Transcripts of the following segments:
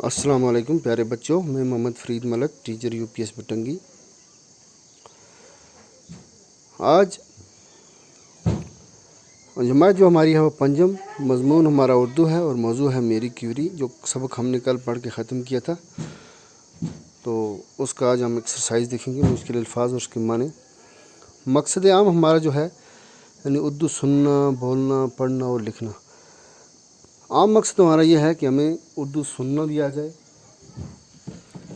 السلام علیکم پیارے بچوں، میں محمد فرید ملک، ٹیچر UPS بٹنگی۔ آج جماعت جو ہماری ہے وہ پنجم، مضمون ہمارا اردو ہے اور موضوع ہے میری کیوری، جو سبق ہم نے کل پڑھ کے ختم کیا تھا۔ تو اس کا آج ہم ایکسرسائز دیکھیں گے، مشکل الفاظ اور اس کے معنی۔ مقصد عام ہمارا جو ہے یعنی اردو سننا، بولنا، پڑھنا اور لکھنا۔ عام مقصد ہمارا یہ ہے کہ ہمیں اردو سننا بھی آ جائے،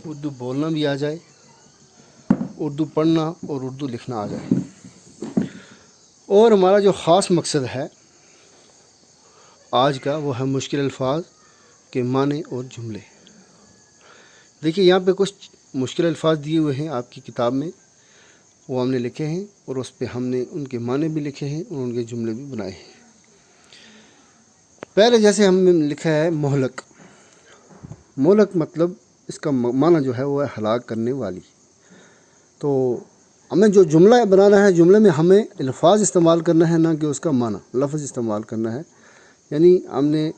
اردو بولنا بھی آ جائے، اردو پڑھنا اور اردو لکھنا آ جائے۔ اور ہمارا جو خاص مقصد ہے آج کا وہ ہے مشکل الفاظ کے معنی اور جملے۔ دیکھیے یہاں پہ کچھ مشکل الفاظ دیے ہوئے ہیں آپ کی کتاب میں، وہ ہم نے لکھے ہیں اور اس پہ ہم نے ان کے معنی بھی لکھے ہیں اور ان کے جملے بھی بنائے ہیں۔ پہلے جیسے ہم نے لکھا ہے مہلک۔ مہلک مطلب اس کا معنی جو ہے وہ ہے ہلاک کرنے والی۔ تو ہمیں جو جملہ بنانا ہے، جملے میں ہمیں الفاظ استعمال کرنا ہے، نہ کہ اس کا معنی، لفظ استعمال کرنا ہے۔ یعنی ہم نے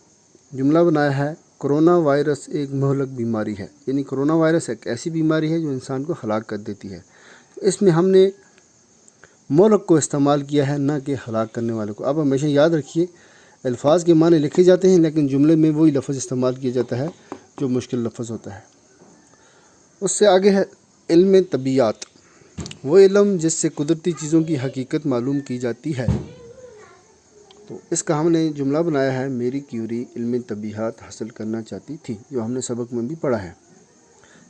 جملہ بنایا ہے کرونا وائرس ایک مہلک بیماری ہے، یعنی کرونا وائرس ایک ایسی بیماری ہے جو انسان کو ہلاک کر دیتی ہے۔ اس میں ہم نے مہلک کو استعمال کیا ہے، نہ کہ ہلاک کرنے والے کو۔ اب ہمیشہ یاد رکھیے الفاظ کے معنی لکھے جاتے ہیں لیکن جملے میں وہی لفظ استعمال کیا جاتا ہے جو مشکل لفظ ہوتا ہے۔ اس سے آگے ہے علم طبیعیات، وہ علم جس سے قدرتی چیزوں کی حقیقت معلوم کی جاتی ہے۔ تو اس کا ہم نے جملہ بنایا ہے میری کیوری علم طبیعیات حاصل کرنا چاہتی تھی، جو ہم نے سبق میں بھی پڑھا ہے۔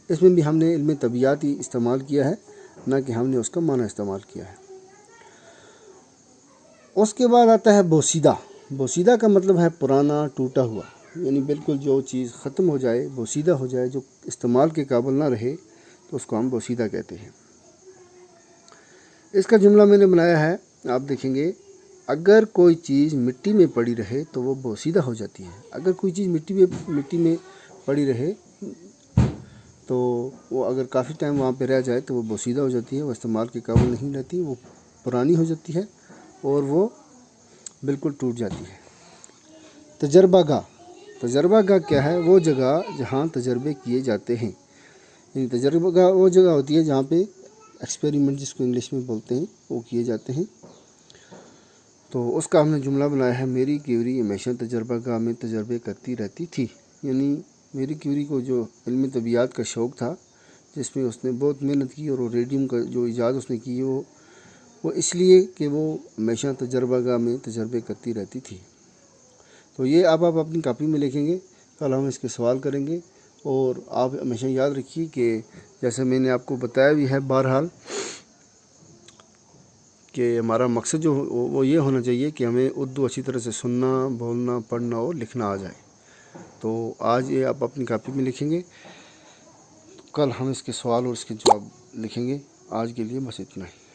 اس میں بھی ہم نے علم طبیعیات ہی استعمال کیا ہے، نہ کہ ہم نے اس کا معنی استعمال کیا ہے۔ اس کے بعد آتا ہے بوسیدہ۔ بوسیدہ کا مطلب ہے پرانا، ٹوٹا ہوا، یعنی بالکل جو چیز ختم ہو جائے، بوسیدہ ہو جائے، جو استعمال کے قابل نہ رہے، تو اس کو ہم بوسیدہ کہتے ہیں۔ اس کا جملہ میں نے بنایا ہے، آپ دیکھیں گے، اگر کوئی چیز مٹی میں پڑی رہے تو وہ بوسیدہ ہو جاتی ہے۔ اگر کوئی چیز مٹی میں پڑی رہے تو وہ اگر کافی ٹائم وہاں پہ رہ جائے تو وہ بوسیدہ ہو جاتی ہے، وہ استعمال کے قابل نہیں رہتی، وہ پرانی ہو جاتی ہے اور وہ بالکل ٹوٹ جاتی ہے۔ تجربہ گاہ۔ تجربہ گاہ کیا ہے؟ وہ جگہ جہاں تجربے کیے جاتے ہیں، یعنی تجربہ گاہ وہ جگہ ہوتی ہے جہاں پہ ایکسپیریمنٹ، جس کو انگلش میں بولتے ہیں، وہ کیے جاتے ہیں۔ تو اس کا ہم نے جملہ بنایا ہے میری کیوری ہمیشہ تجربہ گاہ میں تجربے کرتی رہتی تھی۔ یعنی میری کیوری کو جو علم طبیعیات کا شوق تھا، جس میں اس نے بہت محنت کی، اور وہ ریڈیم کا جو ایجاد اس نے کی وہ اس لیے کہ وہ ہمیشہ تجربہ گاہ میں تجربے کرتی رہتی تھی۔ تو یہ اب آپ اپنی کاپی میں لکھیں گے، کل ہم اس کے سوال کریں گے۔ اور آپ ہمیشہ یاد رکھیے کہ جیسے میں نے آپ کو بتایا بھی ہے بہرحال کہ ہمارا مقصد جو وہ یہ ہونا چاہیے کہ ہمیں اردو اچھی طرح سے سننا، بولنا، پڑھنا اور لکھنا آ جائے۔ تو آج یہ آپ اپنی کاپی میں لکھیں گے، کل ہم اس کے سوال اور اس کے جواب لکھیں گے۔ آج کے لیے بس اتنا ہی۔